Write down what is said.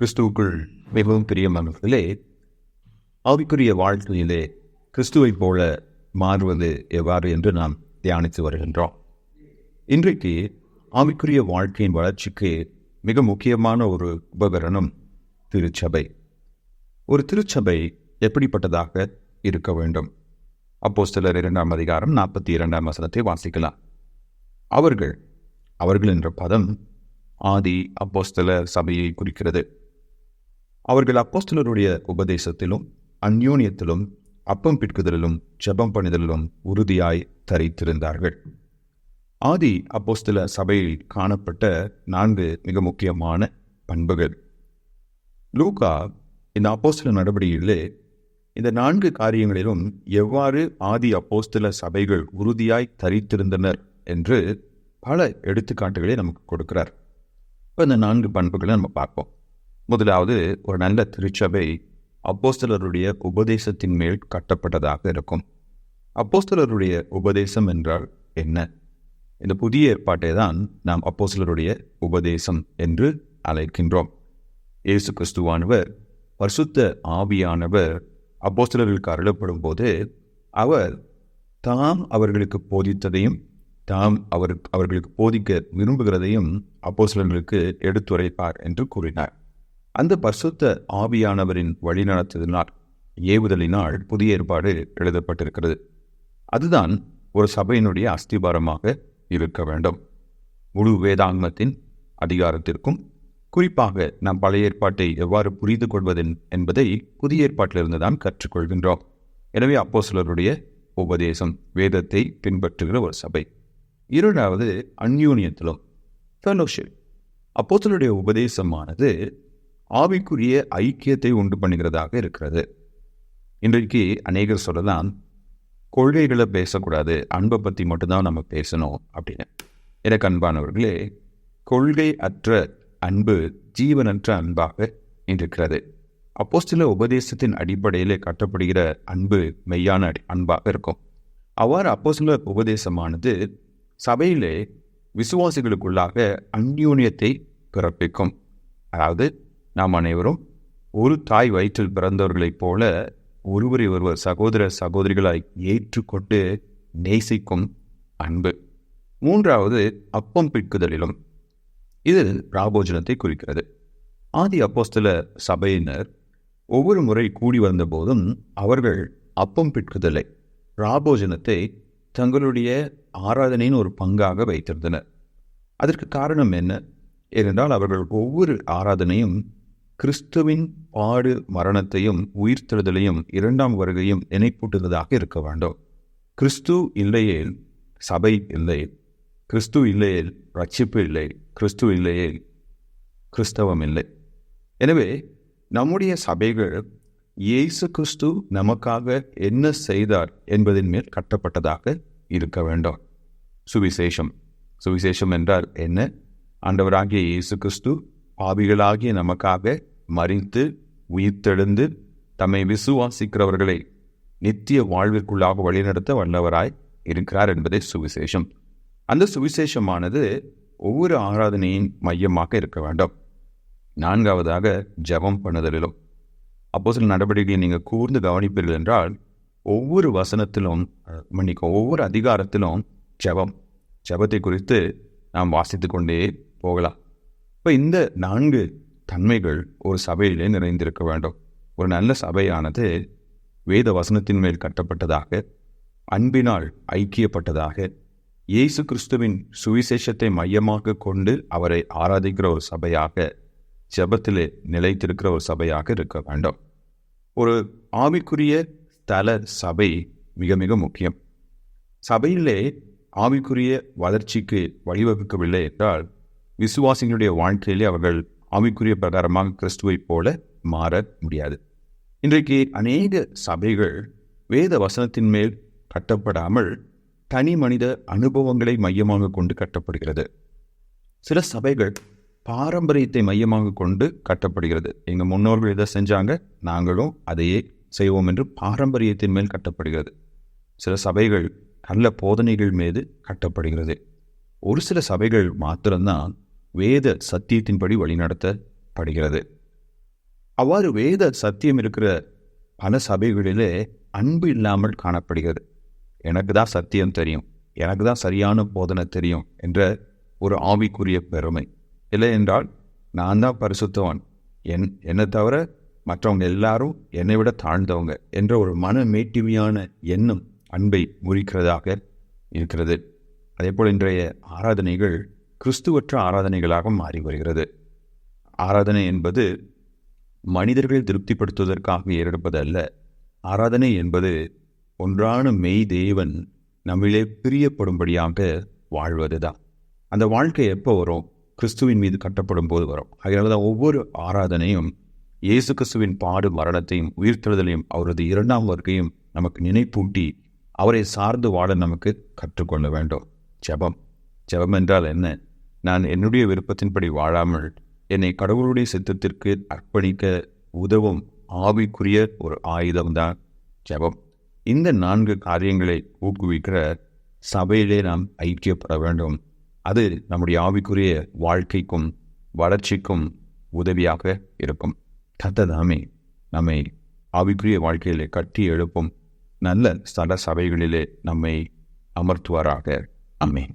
கிறிஸ்துவுக்குள் மிகவும் பிரியமானவர்களே, ஆவிக்குரிய வாழ்க்கையிலே கிறிஸ்துவைப் போல மாறுவது எவ்வாறு என்று நாம் தியானித்து வருகின்றோம். இன்றைக்கு ஆவிக்குரிய வாழ்க்கையின் வளர்ச்சிக்கு மிக முக்கியமான ஒரு உபகரணம் திருச்சபை. ஒரு திருச்சபை எப்படிப்பட்டதாக இருக்க வேண்டும்? அப்போஸ்தலர் 2 அதிகாரம் 42 வாசிக்கலாம். அவர்கள் என்ற பதம் ஆதி அப்போஸ்தலர் சபையை குறிக்கிறது. அவர்கள் அப்போஸ்தலருடைய உபதேசத்திலும் அந்யோன்யத்திலும் அப்பம் பிட்குதலிலும் ஜெபம் பண்ணிதலிலும் உறுதியாய் தரித்திருந்தார்கள். ஆதி அப்போஸ்தல சபையில் காணப்பட்ட 4 மிக முக்கியமான பண்புகள். லூக்கா இந்த அப்போஸ்தல நடவடிக்கையிலே இந்த 4 காரியங்களிலும் எவ்வாறு ஆதி அப்போஸ்தல சபைகள் உறுதியாய் தரித்திருந்தனர் என்று பல எடுத்துக்காட்டுகளை நமக்கு கொடுக்கிறார். இப்போ இந்த 4 பண்புகளை நம்ம பார்ப்போம். முதலாவது, ஒரு நல்ல திருச்சபை அப்போஸ்தலருடைய உபதேசத்தின் மேல் கட்டப்பட்டதாக இருக்கும். அப்போஸ்தலருடைய உபதேசம் என்றால் என்ன? இந்த புதிய ஏற்பாட்டை தான் நாம் அப்போஸ்தலருடைய உபதேசம் என்று அழைக்கின்றோம். இயேசு கிறிஸ்துவானவர், பரிசுத்த ஆவியானவர் அப்போஸ்தலர்களுக்கு அருளப்படும் போது அவர் தாம் அவர்களுக்கு போதித்ததையும் தாம் அவர்களுக்கு போதிக்க விரும்புகிறதையும் அப்போஸ்தலர்களுக்கு எடுத்துரைப்பார் என்று கூறினார். அந்த பரிசுத்த ஆவியானவரின் வழிநடத்துதலினால், ஏவுதலினால் புதிய ஏற்பாடு எழுதப்பட்டிருக்கிறது. அதுதான் ஒரு சபையினுடைய அஸ்திபாரமாக இருக்க வேண்டும். முழு வேதாகமத்தின் அதிகாரத்திற்கும் குறிப்பாக நாம் பழைய ஏற்பாட்டை எவ்வாறு புரிந்து கொள்வது என்பதை புதிய ஏற்பாட்டிலிருந்து தான் கற்றுக்கொள்கின்றோம். எனவே அப்போஸ்தலருடைய உபதேசம், வேதத்தை பின்பற்றுகிற ஒரு சபை. இரண்டாவது, அந்யோன்யத்திலும் ஃபெலோஷிப். அப்போஸ்தலருடைய உபதேசமானது ஆவிக்குரிய ஐக்கியத்தை உண்டு பண்ணுகிறதாக இருக்கிறது. இன்றைக்கு அநேகர் சொல்லலாம், கொள்கைகளை பேசக்கூடாது, அன்பை பற்றி மட்டும்தான் நம்ம பேசணும் அப்படின்னு. எனக்கு அன்பானவர்களே, கொள்கை அற்ற அன்பு ஜீவனற்ற அன்பாக இருக்கிறது. அப்போஸ்தல உபதேசத்தின் அடிப்படையிலே கட்டப்படுகிற அன்பு மெய்யான அன்பாக இருக்கும். அவ்வாறு அப்போஸ்தல உபதேசமானது சபையிலே விசுவாசிகளுக்குள்ளாக அந்யோன்யத்தை பிறப்பிக்கும். அதாவது நாம் அனைவரும் ஒரு தாய் வயிற்றில் பிறந்தவர்களைப் போல ஒருவரை ஒருவர் சகோதர சகோதரிகளாய் ஏற்றுக்கொண்டு நேசிக்கும் அன்பு. மூன்றாவது, அப்பம் பிட்குதலிலும். இது ராபோஜனத்தை குறிக்கிறது. ஆதி அப்போஸ்தல சபையினர் ஒவ்வொரு முறை கூடி வந்த போதும் அவர்கள் அப்பம் பிட்குதலை, ராபோஜனத்தை தங்களுடைய ஆராதனையின் ஒரு பங்காக வைத்திருந்தனர். அதற்கு காரணம் என்ன? ஏனென்றால் அவர்கள் ஒவ்வொரு ஆராதனையும் கிறிஸ்துவின் பாடு மரணத்தையும் உயிர்த்தெழுதலையும் 2ஆம் வருகையும் நினைப்பூட்டுவதாக இருக்க வேண்டும். கிறிஸ்து இல்லையேல் சபை இல்லை, கிறிஸ்து இல்லையேல் ரட்சிப்பு இல்லை, கிறிஸ்து இல்லையேல் கிறிஸ்தவம் இல்லை. எனவே நம்முடைய சபைகள் இயேசு கிறிஸ்து நமக்காக என்ன செய்தார் என்பதின் மேல் கட்டப்பட்டதாக இருக்க வேண்டும். சுவிசேஷம் என்றால் என்ன? ஆண்டவராகிய இயேசு கிறிஸ்து பாவிகளாகிய நமக்காக மரித்து உயிர்த்தெழுந்து தம்மை விசுவாசிக்கிறவர்களை நித்திய வாழ்விற்குள்ளாக வழிநடத்த வல்லவராய் இருக்கிறார் என்பதே சுவிசேஷம். அந்த சுவிசேஷமானது ஒவ்வொரு ஆராதனையின் மையமாக இருக்க வேண்டும். நான்காவதாக, ஜெபம் பண்ணுதலிலும். அப்போஸ்தலர் நடவடிக்கையை நீங்கள் கூர்ந்து கவனிப்பீர்கள் என்றால் ஒவ்வொரு வசனத்திலும், ஒவ்வொரு அதிகாரத்திலும் ஜெபத்தை குறித்து நாம் வாசித்து கொண்டே போகலாம். இப்போ இந்த 4 தன்மைகள் ஒரு சபையிலே நிறைந்திருக்க வேண்டும். ஒரு நல்ல சபையானது வேத வசனத்தின் மேல் கட்டப்பட்டதாக, அன்பினால் ஐக்கியப்பட்டதாக, இயேசு கிறிஸ்துவின் சுவிசேஷத்தை மையமாக கொண்டு அவரை ஆராதிக்கிற ஒரு சபையாக, ஜெபத்திலே நிலைத்திருக்கிற ஒரு சபையாக இருக்க வேண்டும். ஒரு ஆவிக்குரிய ஸ்தல சபை மிக மிக முக்கியம். சபையிலே ஆவிக்குரிய வளர்ச்சிக்கு வழிவகுக்கவில்லை என்றால் விசுவாசிகளுடைய வாழ்க்கையிலே அவர்கள் ஆவிக்குரிய பிரகாரமாக கிறிஸ்துவைப் போல மாற முடியாது. இன்றைக்கு அநேக சபைகள் வேத வசனத்தின் மேல் கட்டப்படாமல் தனி மனித அனுபவங்களை மையமாக கொண்டு கட்டப்படுகிறது. சில சபைகள் பாரம்பரியத்தை மையமாக கொண்டு கட்டப்படுகிறது. எங்கள் முன்னோர்கள் எதை செஞ்சாங்க, நாங்களும் அதையே செய்வோம் என்று பாரம்பரியத்தின் மேல் கட்டப்படுகிறது. சில சபைகள் நல்ல போதனைகள் மீது கட்டப்படுகிறது. ஒரு சில சபைகள் மாத்திரம்தான் வேத சத்தியத்தின்படி வழிநடத்தப்படுகிறது. அவ்வாறு வேத சத்தியம் இருக்கிற பல சபைகளிலே அன்பு இல்லாமல் காணப்படுகிறது. எனக்கு தான் சத்தியம் தெரியும், எனக்கு தான் சரியான போதனை தெரியும் என்ற ஒரு ஆவிக்குரிய பெருமை. இல்லை என்றால் நான் தான் பரிசுத்தவான், என்னை தவிர மற்றவங்க எல்லாரும் என்னை விட தாழ்ந்தவங்க என்ற ஒரு மன மேட்டிமையான எண்ணம் அன்பை முறிக்கிறதாக இருக்கிறது. அதே போல் இன்றைய ஆராதனைகள் கிறிஸ்துவற்ற ஆராதனைகளாக மாறி வருகிறது. ஆராதனை என்பது மனிதர்களை திருப்திப்படுத்துவதற்காக ஏறெடுப்பது அல்ல. ஆராதனை என்பது ஒன்றான மெய் தேவன் நம்மிலே பிரியப்படும்படியாக வாழ்வது தான். அந்த வாழ்க்கை எப்போ வரும்? கிறிஸ்துவின் மீது கட்டப்படும் போது வரும். அதனால தான் ஒவ்வொரு ஆராதனையும் இயேசு கிறிஸ்துவின் பாடு மரணத்தையும் உயிர்த்தெழுதலையும் அவரது 2ஆம் வருகையும் நமக்கு நினைப்பூட்டி அவரை சார்ந்து வாழ நமக்கு கற்றுக்கொள்ள வேண்டும். ஜெபம் என்றால் என்ன? நான் என்னுடைய விருப்பத்தின்படி வாழாமல் என்னை கடவுளுடைய சித்தத்திற்கு அர்ப்பணிக்க உதவும் ஆவிக்குரிய ஒரு ஆயுதம்தான் ஜெபம். இந்த 4 காரியங்களை ஊக்குவிக்கிற சபையிலே நாம் ஐக்கியப்பட வேண்டும். அது நம்முடைய ஆவிக்குரிய வாழ்க்கைக்கும் வளர்ச்சிக்கும் உதவியாக இருக்கும். கர்த்தர் நம்மை ஆவிக்குரிய வாழ்க்கையிலே கட்டி எழுப்பும் நல்ல ஸ்தல சபைகளிலே நம்மை அமர்த்துவாராக. ஆமென்.